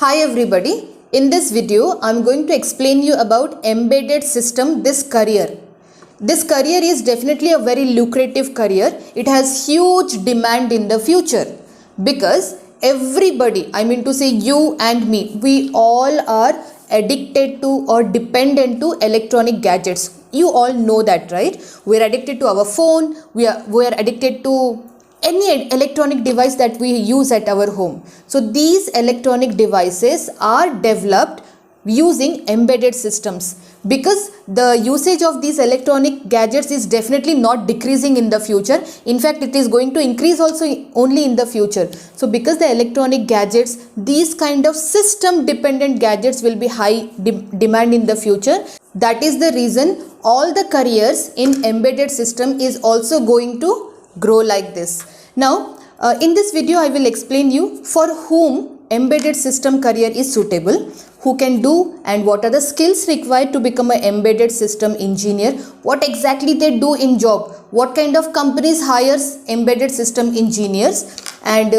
Hi everybody, in this video I am going to explain you about embedded system, this career. This career is definitely a very lucrative career. It has huge demand in the future because everybody, I mean to say you and me, we all are addicted to or dependent to electronic gadgets. You all know that, right? We are addicted to our phone, we are addicted to any electronic device that we use at our home. So these electronic devices are developed using embedded systems because the usage of these electronic gadgets is definitely not decreasing in the future. In fact, it is going to increase also only in the future. So because the electronic gadgets, these kind of system dependent gadgets will be high demand in the future. That is the reason all the careers in embedded system is also going to grow like this. Now in this video I will explain you for whom embedded system career is suitable, who can do and what are the skills required to become an embedded system engineer, what exactly they do in job, what kind of companies hires embedded system engineers, and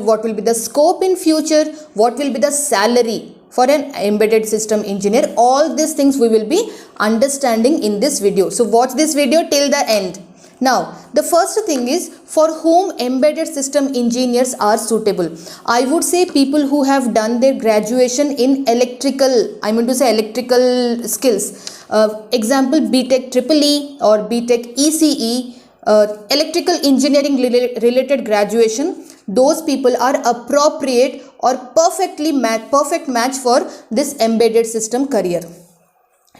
what will be the scope in future, what will be the salary for an embedded system engineer. All these things we will be understanding in this video. So watch this video till the end. Now, the first thing is for whom embedded system engineers are suitable. I would say people who have done their graduation in electrical, I mean to say electrical skills. Example BTech EEE or BTech ECE, electrical engineering related graduation. Those people are appropriate or perfect match for this embedded system career.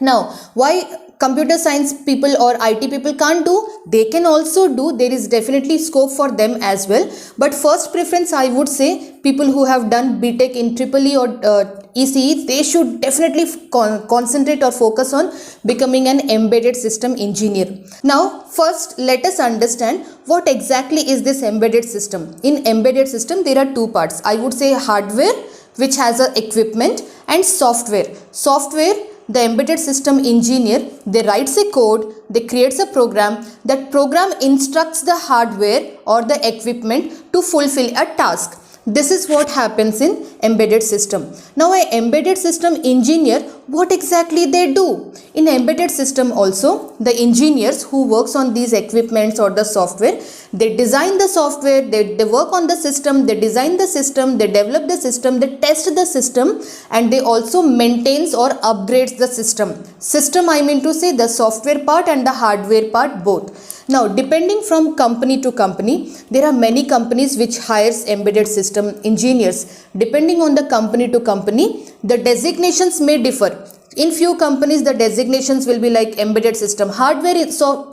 Now, why computer science people or IT people can't do? They can also do. There is definitely scope for them as well. But first preference, I would say people who have done BTech in EEE or ECE, they should definitely concentrate or focus on becoming an embedded system engineer. Now, first let us understand what exactly is this embedded system. In embedded system, there are two parts. I would say hardware, which has a equipment, and software. Software, the embedded system engineer, they writes a code, they creates a program. That program instructs the hardware or the equipment to fulfill a task. This is what happens in embedded system. Now, an embedded system engineer, what exactly they do? In embedded system also, the engineers who works on these equipments or the software, they design the software, they work on the system, they design the system, they develop the system, they test the system, and they also maintains or upgrades the system. System, I mean to say the software part and the hardware part both. Now, depending from company to company, there are many companies which hires embedded system engineers. Depending on the company to company, the designations may differ. In few companies, the designations will be like embedded system hardware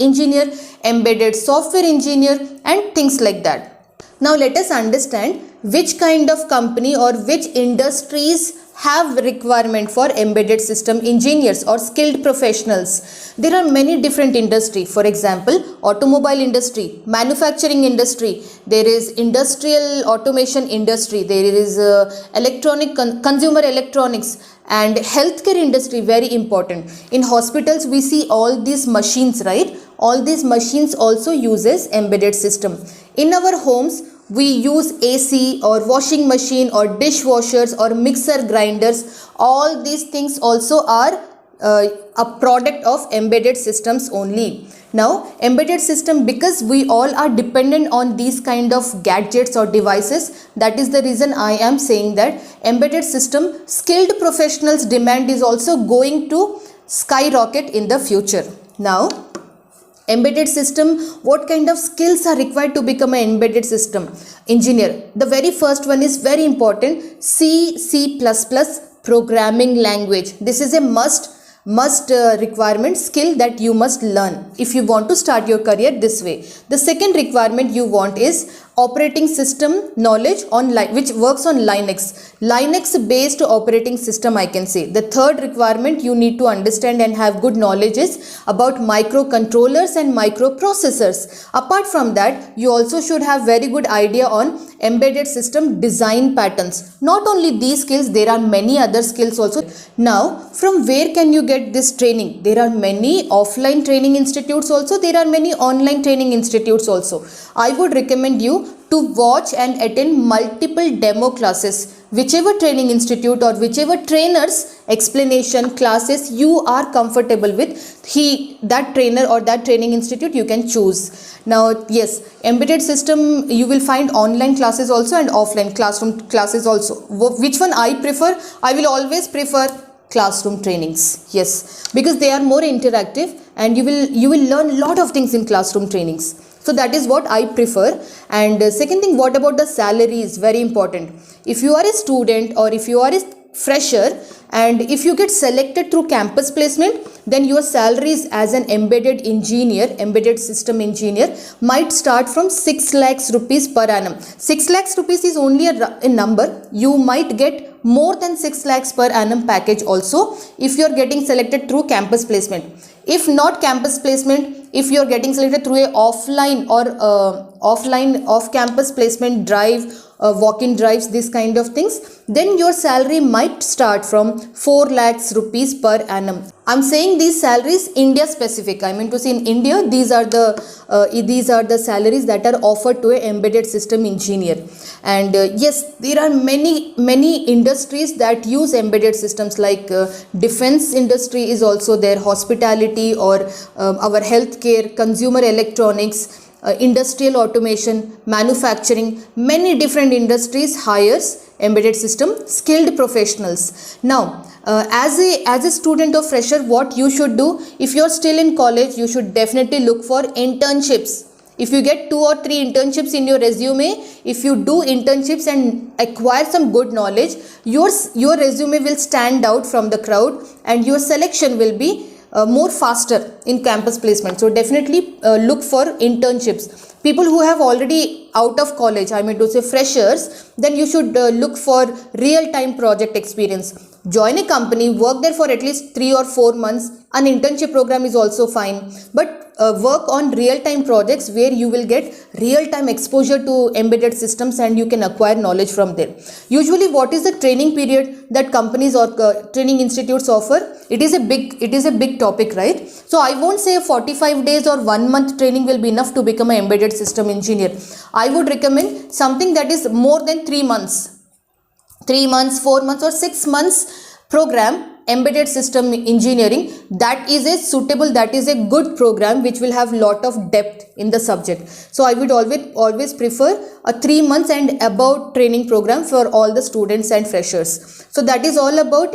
engineer, embedded software engineer, and things like that. Now, let us understand which kind of company or which industries have requirement for embedded system engineers or skilled professionals. There are many different industry. For example, automobile industry, manufacturing industry, there is industrial automation industry, there is electronic consumer electronics, and healthcare industry, very important. In hospitals we see all these machines, right? All these machines also uses embedded system. In our homes we use AC or washing machine or dishwashers or mixer grinders. All these things also are a product of embedded systems only. Now, embedded system, because we all are dependent on these kind of gadgets or devices, that is the reason I am saying that embedded system skilled professionals demand is also going to skyrocket in the future. Now, embedded system, what kind of skills are required to become an embedded system engineer? The very first one is very important, C++ programming language. This is a must requirement skill that you must learn if you want to start your career this way. The second requirement you want is operating system knowledge on which works on Linux based operating system, I can say. The third requirement you need to understand and have good knowledge is about microcontrollers and microprocessors. Apart from that, you also should have very good idea on embedded system design patterns. Not only these skills, there are many other skills also. Now, from where can you get this training? There are many offline training institutes also, there are many online training institutes also. I would recommend you to watch and attend multiple demo classes. Whichever training institute or whichever trainer's explanation classes you are comfortable with, that trainer or that training institute you can choose. Now yes, embedded system you will find online classes also and offline classroom classes also. Which one I prefer? I will always prefer classroom trainings. Yes, because they are more interactive and you will learn a lot of things in classroom trainings. So that is what I prefer. And second thing, what about the salary is very important. If you are a student or if you are a fresher and if you get selected through campus placement, then your salaries as an embedded engineer, embedded system engineer might start from 6 lakhs rupees per annum. 6 lakhs rupees is only a number. You might get more than 6 lakhs per annum package also if you are getting selected through campus placement. If not campus placement, if you are getting selected through a offline or off campus placement drive, walk-in drives, this kind of things, then your salary might start from 4 lakhs rupees per annum. I'm saying these salaries India specific. I mean to say in India, these are the salaries that are offered to a embedded system engineer. And yes, there are many industries that use embedded systems, like defense industry is also there, hospitality or our healthcare, consumer electronics, industrial automation, manufacturing. Many different industries hires embedded system skilled professionals. Now as a student or fresher, what you should do, if you are still in college, you should definitely look for internships. If you get 2 or 3 internships in your resume, if you do internships and acquire some good knowledge, your resume will stand out from the crowd and your selection will be more faster in campus placement. So definitely look for internships. People who have already out of college, I mean to say freshers, then you should look for real-time project experience. Join a company, work there for at least 3 or 4 months. An internship program is also fine, but work on real-time projects where you will get real-time exposure to embedded systems and you can acquire knowledge from there. Usually what is the training period that companies or training institutes offer? It is a big topic, right? So I won't say 45 days or 1 month training will be enough to become an embedded system engineer. I would recommend something that is more than 3 months. 3 months, 4 months or 6 months program, embedded system engineering, that is a good program which will have lot of depth in the subject. So I would always prefer a 3 months and above training program for all the students and freshers. So that is all about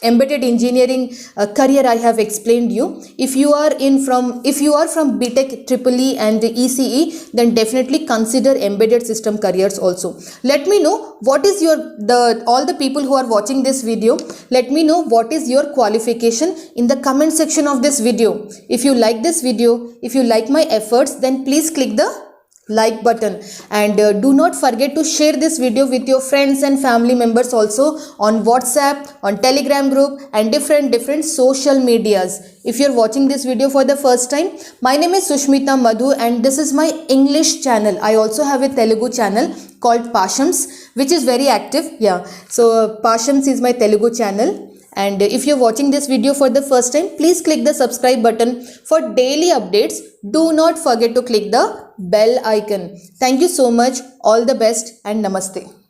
embedded engineering career I have explained you. If you are from BTech EEE and ECE, then definitely consider embedded system careers also. Let me know what is all the people who are watching this video, let me know what is your qualification in the comment section of this video. If you like this video, if you like my efforts, then please click the like button and do not forget to share this video with your friends and family members also on WhatsApp, on Telegram group and different social medias. If you are watching this video for the first time, my name is Sushmita Madhu and this is my English channel. I also have a Telugu channel called Pashams, which is very active. Yeah, so Pashams is my Telugu channel. And if you're watching this video for the first time, please click the subscribe button for daily updates. Do not forget to click the bell icon. Thank you so much. All the best and namaste.